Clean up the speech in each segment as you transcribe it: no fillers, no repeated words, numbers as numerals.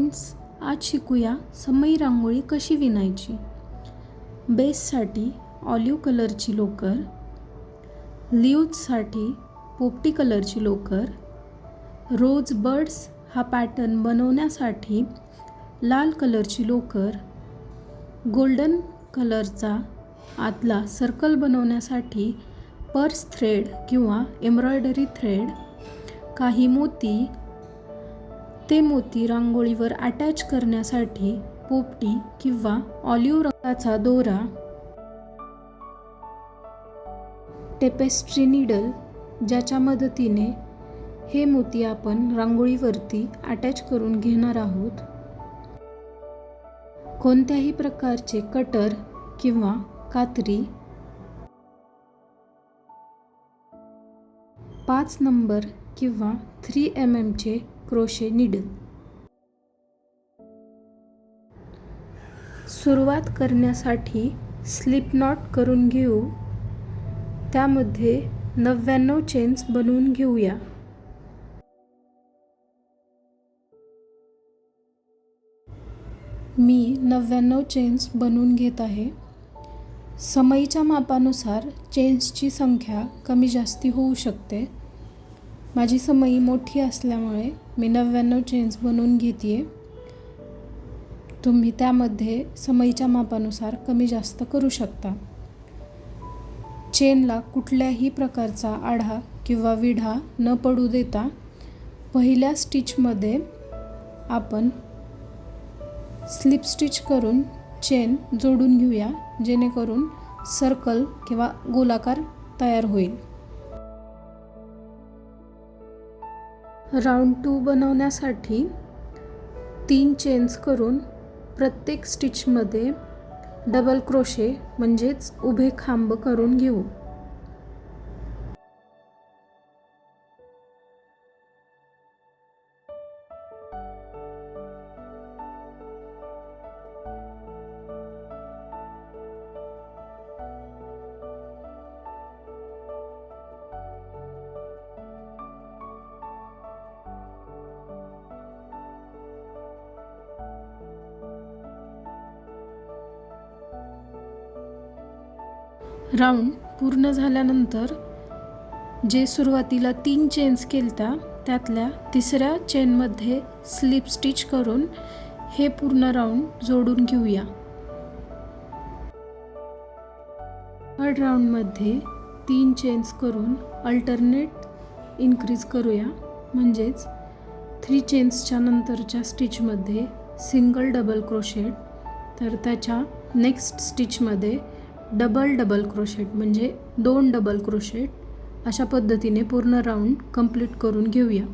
Friends, आज शिकूया समई रांगोळी कशी विणायची। बेससाठी ऑलिव्ह कलरची लोकर, लीव्जसाठी पोपटी कलरची लोकर, रोज बर्ड्स हा पॅटर्न बनवण्यासाठी लाल कलरची लोकर, गोल्डन कलरचा आतला सर्कल बनवण्यासाठी पर्स थ्रेड किंवा एम्ब्रॉयडरी थ्रेड, काही मोती, ते मोती रांगोळीवर अटॅच करण्यासाठी पोपटी किंवा ऑलिव्ह रंगाचा दोरा, टेपेस्ट्री नीडल ज्याच्या मदतीने हे मोती आपण रांगोळीवरती अटॅच करून घेणार आहोत, कोणत्याही प्रकारचे कटर किंवा कात्री, 5 नंबर किंवा 3 mm चे क्रोशे नीडल। सुरुवात करण्यासाठी स्लिप नॉट करून घेऊ, त्यामध्ये 99 चेन्स बनवून घेऊया। मी 99 चेन्स बनवून घेत आहे। समईच्या मापानुसार चेन्सची संख्या कमी जास्ती होऊ शकते। माझी समई मोठी असल्यामुळे मी 99 चेन्स बनवून घेते। तुम्ही त्यामध्ये समईच्या मापानुसार कमी जास्त करू शकता। चेनला कुठल्याही प्रकारचा आढा किंवा विढा न पडू देता पहिल्या स्टिचमध्ये आपण स्लिप स्टिच करून चेन जोडून घेऊया, जेणेकरून सर्कल किंवा गोलाकार तयार होईल। राऊंड 2 बनवण्यासाठी 3 चेन्स करून प्रत्येक स्टिचमध्ये डबल क्रोशे म्हणजेच उभे खांब करून घेऊ। राऊंड पूर्ण झाल्यानंतर जे सुरुवातीला 3 चेन्स केलत्या त्यातल्या तिसऱ्या चेनमध्ये स्लिप स्टिच करून हे पूर्ण राऊंड जोडून घेऊया। थर्ड राऊंडमध्ये 3 चेन्स करून अल्टरनेट इन्क्रीज करूया, म्हणजेच 3 चेन्सच्या नंतरच्या स्टिचमध्ये सिंगल डबल क्रोशेट, तर त्याच्या नेक्स्ट स्टिचमध्ये डबल क्रोशेट म्हणजे 2 डबल क्रोशेट, अशा पद्धतीने पूर्ण राऊंड कंप्लीट करून घेऊया।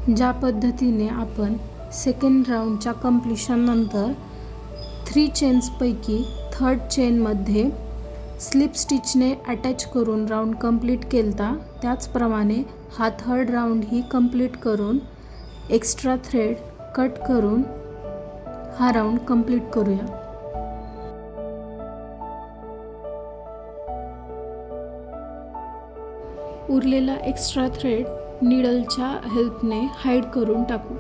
ज्या पद्धतीने आपण सेकंड राऊंडच्या कंप्लीशन नंतर 3 चेन्सपैकी थर्ड चेनमध्ये स्लिप स्टिचने अटॅच करून राऊंड कंप्लीट केलता, त्याचप्रमाणे हा थर्ड राऊंड ही कंप्लीट करून एक्स्ट्रा थ्रेड कट करून हा राऊंड कंप्लीट करूया। उरलेला एक्स्ट्रा थ्रेड नीडलच्या हेल्पने हाईड करून टाकू।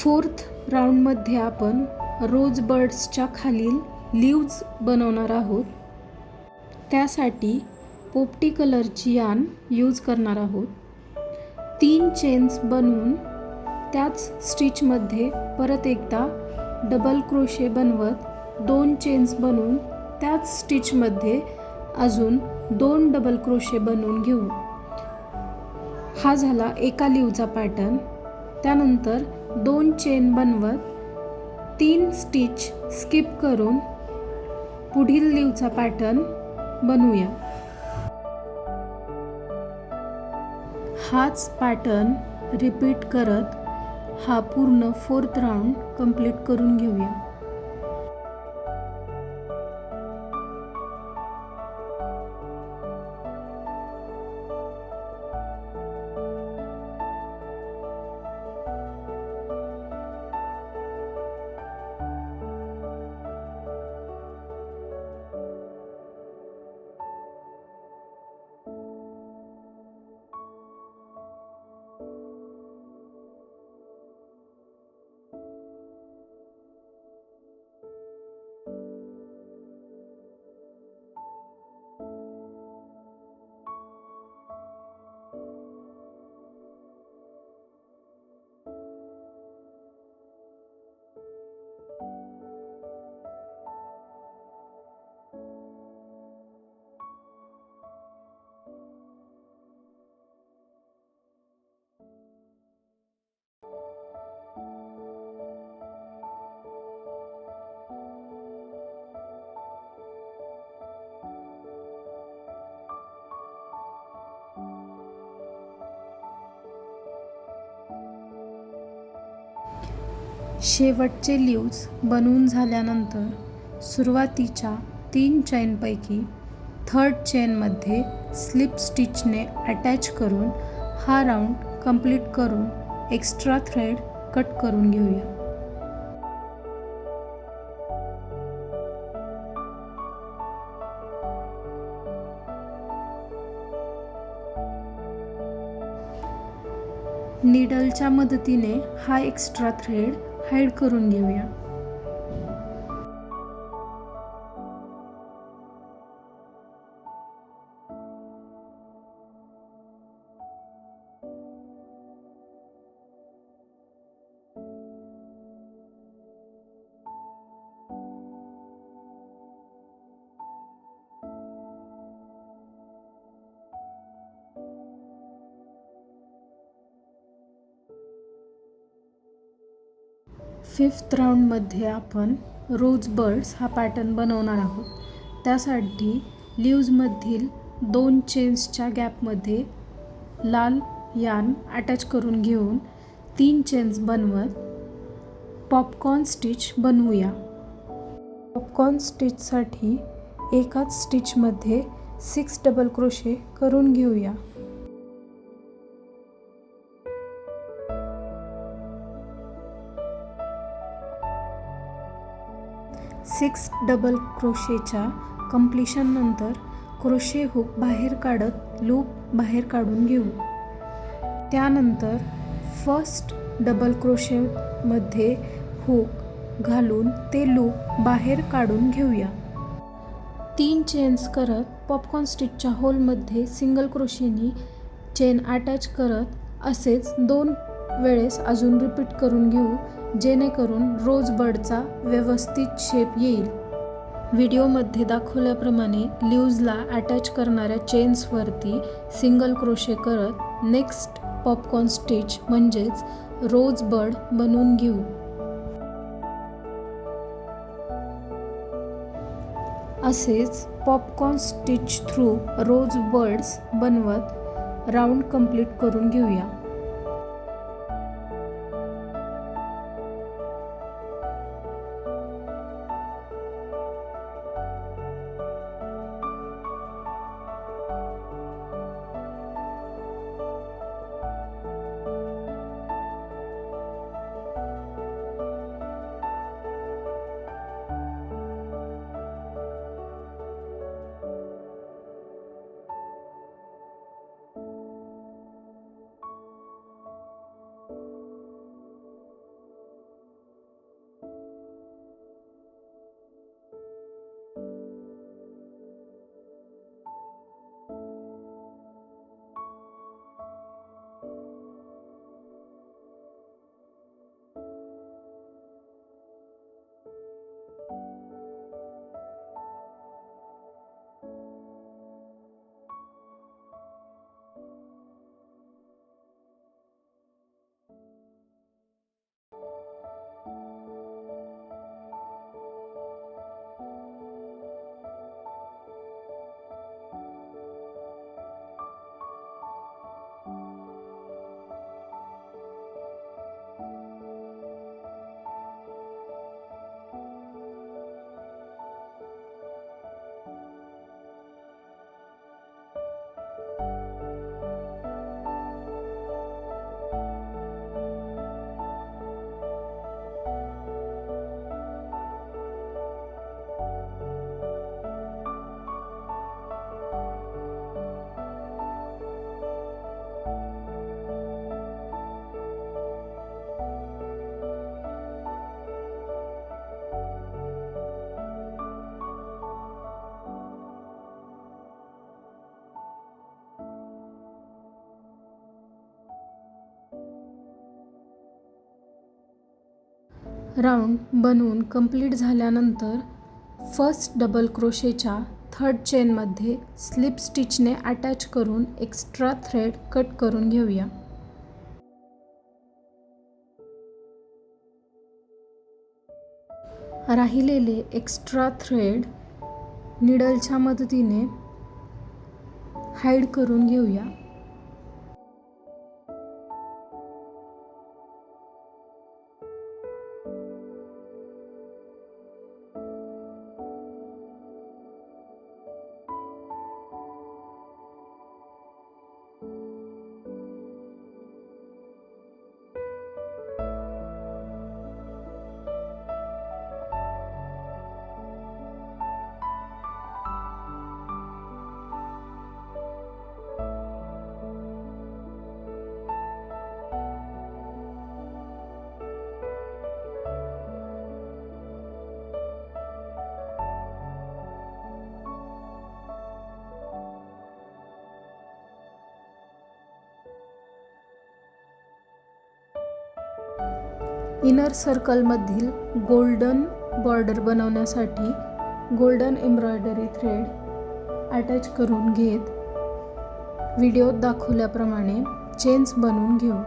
फोर्थ राऊंडमध्ये आपण रोज बर्ड्सच्या खालील लीव्ज बनवणार आहोत. त्यासाठी पोपटी कलरची यार्न यूज करणार आहोत. 3 चेन्स बनवून त्याच स्टिचमध्ये परत एकदा डबल क्रोशे बनवत 2 चेन्स बनवून त्याच स्टिचमध्ये अजून 2 डबल क्रोशे बनवून घेऊ. हा झाला एका लीवचा पॅटर्न. त्यानंतर 2 चेन बनवत 3 स्टिच स्किप करून पुढील लीवचा पॅटर्न बनवूया. हाच पॅटर्न रिपीट करत हा पूर्ण फोर्थ राऊंड कंप्लीट करून घेऊया. शेवटचे लीव्ज बनवून झाल्यानंतर सुरुवातीच्या 3 चेनपैकी थर्ड चेनमध्ये स्लिप स्टिचने अटॅच करून हा राऊंड कंप्लीट करून एक्स्ट्रा थ्रेड कट करून घेऊया. नीडलच्या मदतीने हा एक्स्ट्रा थ्रेड हाईड करून घेऊया. फिफ्थ राऊंडमध्ये आपण रोज बर्ड्स हा पॅटर्न बनवणार आहोत. त्यासाठी लीव्जमधील 2 चेन्सच्या गॅपमध्ये लाल यार्न अटॅच करून घेऊन 3 चेन्स बनवत पॉपकॉर्न स्टिच बनवूया. पॉपकॉर्न स्टिचसाठी एकाच स्टिचमध्ये 6 डबल क्रोशे करून घेऊया. 6 डबल क्रोशेच्या कंप्लीशन नंतर क्रोशे हुक बाहेर काढत लूप बाहेर काढून घेऊ. त्यानंतर फर्स्ट डबल क्रोशेमध्ये हुक घालून ते लूप बाहेर काढून घेऊया. 3 चेन्स करत पॉपकॉर्न स्टिचच्या होलमध्ये सिंगल क्रोशेनी चेन अटॅच करत असेच 2 वेळेस अजून रिपीट करून घेऊ, जेणेकरून रोज बर्डचा व्यवस्थित शेप येईल. व्हिडिओमध्ये दाखवल्याप्रमाणे लीव्जला अटॅच करणाऱ्या चेन्सवरती सिंगल क्रोशे करत नेक्स्ट पॉपकॉर्न स्टिच म्हणजेच रोज बर्ड बनवून घेऊ. असेच popcorn stitch through rose birds बनवत राऊंड कंप्लीट करून घेऊया. राऊंड बनवून कंप्लीट झाल्यानंतर फर्स्ट डबल क्रोशेच्या थर्ड चेनमध्ये स्लिप स्टिचने अटॅच करून एक्स्ट्रा थ्रेड कट करून घेऊया. राहिलेले एक्स्ट्रा थ्रेड निडलच्या मदतीने हाईड करून घेऊया. इनर सर्कलमधील गोल्डन बॉर्डर बनवण्यासाठी गोल्डन एम्ब्रॉयडरी थ्रेड अटॅच करून घेत व्हिडिओत दाखवल्याप्रमाणे चेन्स बनवून घेऊ.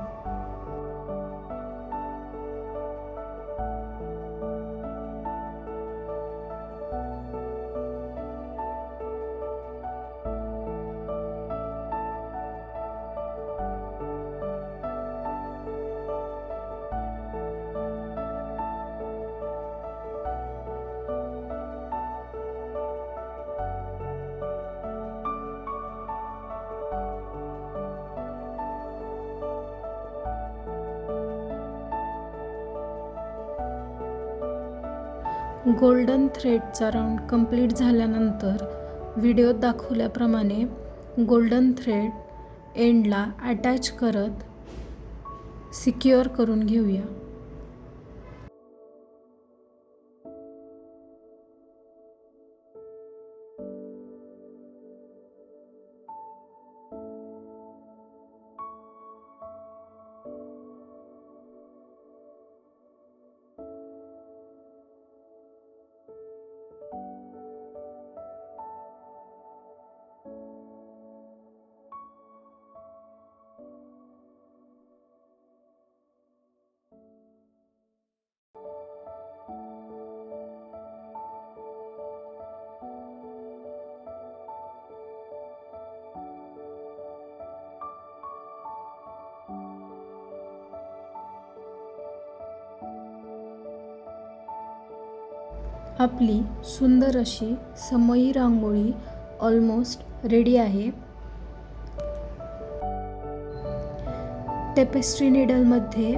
गोल्डन थ्रेडचा राऊंड कंप्लीट झाल्यानंतर व्हिडिओत दाखवल्याप्रमाणे गोल्डन थ्रेड एंडला अटॅच करत सिक्युअर करून घेऊया. आपली सुंदर अशी समई रांगोळी ऑलमोस्ट रेडी आहे. टेपेस्ट्री निडलमध्ये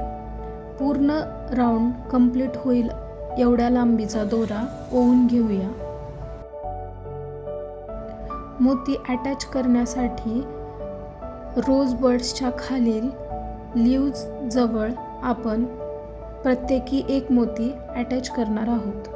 पूर्ण राऊंड कंप्लीट होईल एवढ्या लांबीचा दोरा ओवून घेऊया. मोती अटॅच करण्यासाठी रोज बड्सच्या खालील लीव्ज जवळ आपण प्रत्येकी एक मोती अटॅच करणार आहोत.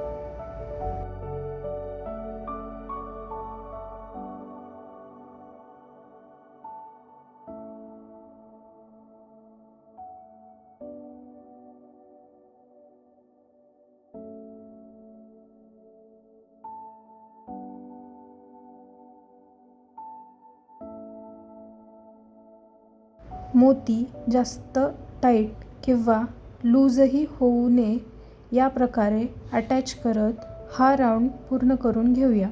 मोती जास्त टाईट किंवा लूजही होऊ नये या प्रकारे अटॅच करत हा राऊंड पूर्ण करून घेऊया.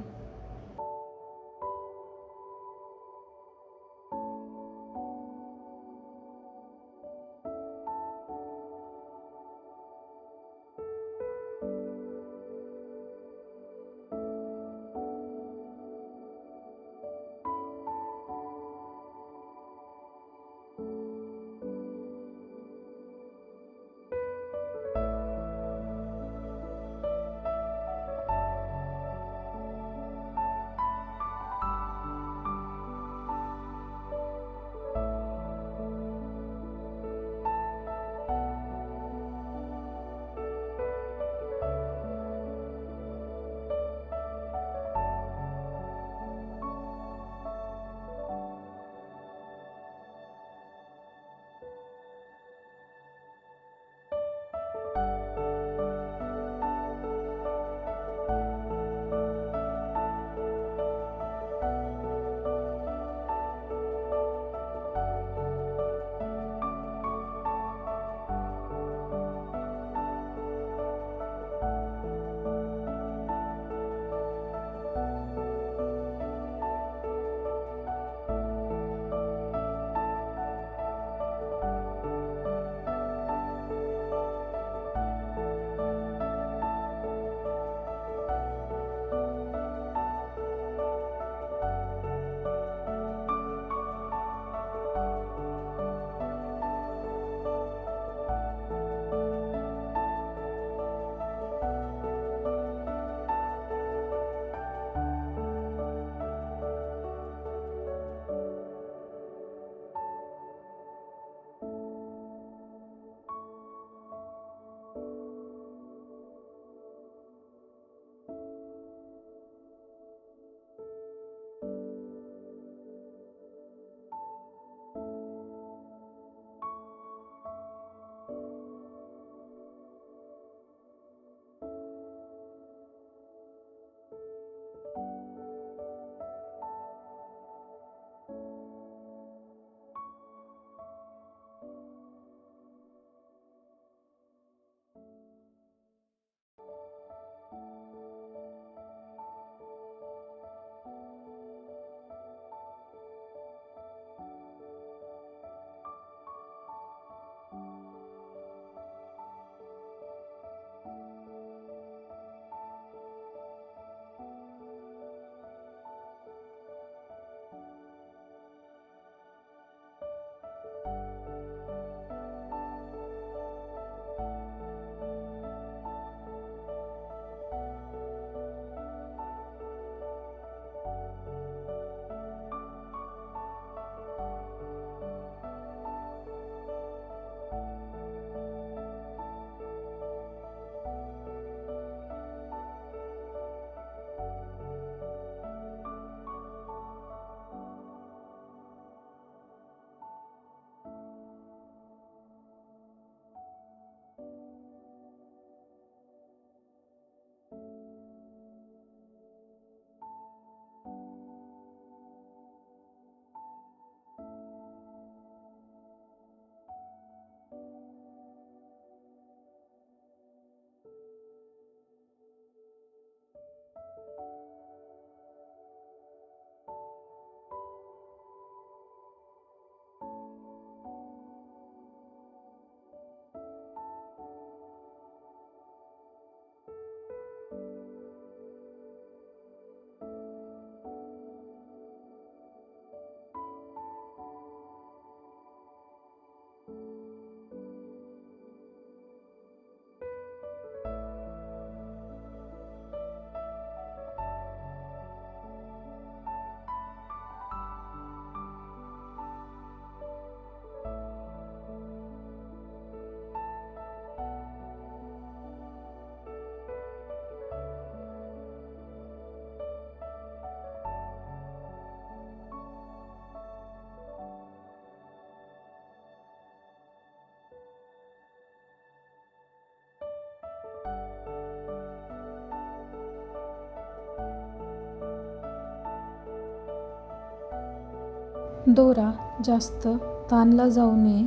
दोरा जास्त ताणला जाऊ नये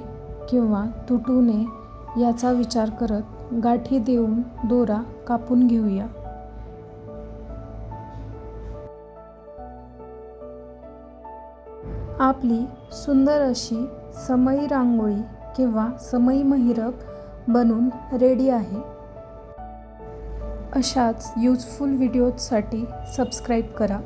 किंवा तुटू नये याचा विचार करत गाठी देऊन दोरा कापून घेऊया. आपली सुंदर अशी समई रांगोळी किंवा समई महिरप बनून रेडी आहे. अशाच यूजफुल व्हिडिओजसाठी सबस्क्राईब करा.